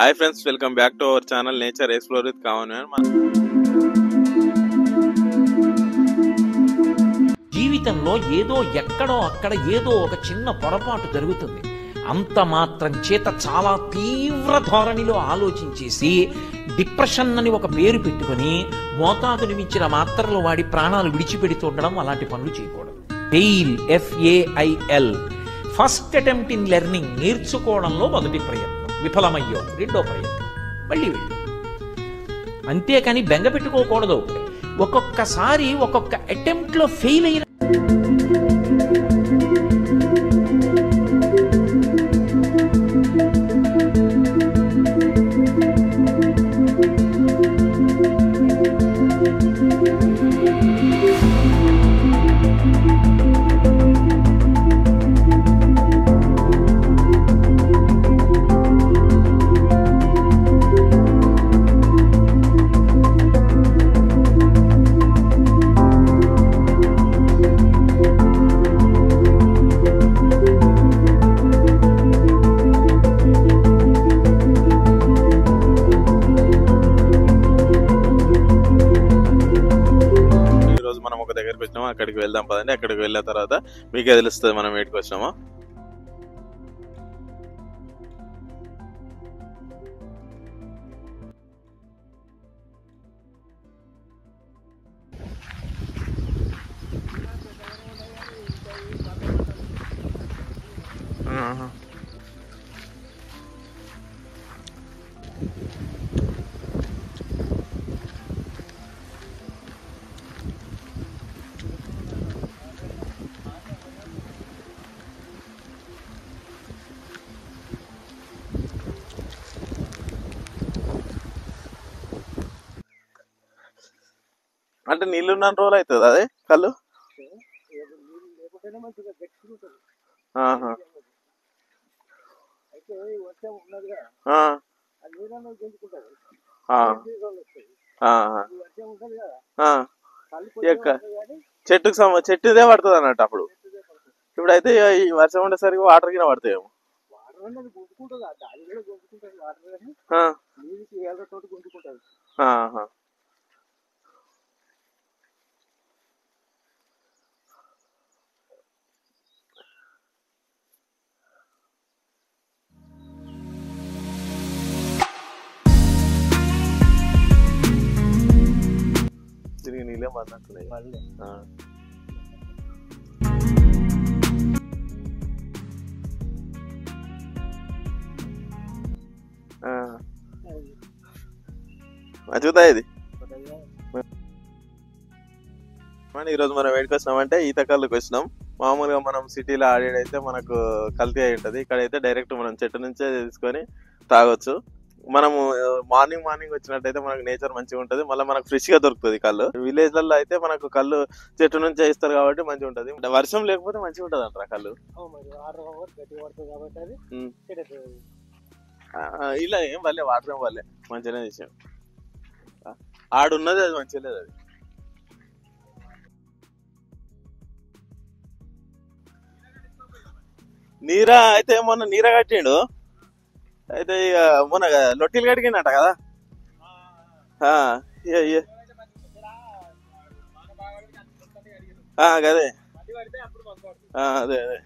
Hi friends, welcome back to our channel nature explore with common. జీవితంలో ఏదో ఎక్కడో అక్కడ ఏదో ఒక చిన్న పొరపాటు జరుగుతుంది. అంత మాత్రం చేత చాలా తీవ్ర ధోరణిలో ఆలోచించేసి డిప్రెషన్ అని ఒక పేరు పెట్టుకుని మోతాదుని మించిన మాత్రలు వాడి ప్రాణాలు విడిచిపెడుతుండడం, అలాంటి పనులు చేయకూడదు. Fail, FAIL, first attempt in learning, నేర్చుకోవడంలో మొదటి ప్రయత్నం విఫలమయ్యో రెండో ప్రయత్నం, మళ్ళీ వెళ్ళు. అంతేకాని బెంగ పెట్టుకోకూడదు. ఒక్కొక్కసారి ఒక్కొక్క అటెంప్ట్ లో ఫెయిల్ అయిన దగ్గరికి వచ్చినామా, అక్కడికి వెళ్దాం పదండి. అక్కడికి వెళ్ళిన తర్వాత మీకే తెలుస్తుంది మనం ఏడికి వచ్చినామా. అంటే నీళ్ళున్న రోజులు అవుతుంది అదే కళ్ళు. చెట్టుదే పడుతుంది అన్నట్టు అప్పుడు. ఇప్పుడైతే ఈ వర్షం ఉండేసరికి వాటర్ కింద పడతాయేమో. తిరిగి నీళ్ళే పడినట్టున్నాయి. మంచిగుందా ఇది? ఈరోజు మనం ఎక్కడికి వచ్చినామంటే ఈత కళ్ళుకి వచ్చినాం. మామూలుగా మనం సిటీలో ఆడేడైతే మనకు కల్తీ అయి ఉంటుంది. ఇక్కడైతే డైరెక్ట్ మనం చెట్టు నుంచే తీసుకొని తాగొచ్చు. మనము మార్నింగ్ వచ్చినట్టయితే మనకు నేచర్ మంచిగా ఉంటుంది, మళ్ళీ మనకు ఫ్రెష్ గా దొరుకుతుంది కళ్ళు. విలేజ్లలో అయితే మనకు కళ్ళు చెట్టు నుంచే ఇస్తారు కాబట్టి మంచిగా ఉంటది. వర్షం లేకపోతే మంచిగా ఉంటది అంటారా కళ్ళు. ఇలా ఏం వల్లే వాటర్ ఏం వల్లే మంచిగానే విషయం. ఆడున్నది అది మంచిగా లేదు. అది నీరా అయితే మొన్న నీర కట్టిండు. అయితే ఇక మొన్న లొట్టిలు కడిగినట్ట కదా. అదే అదే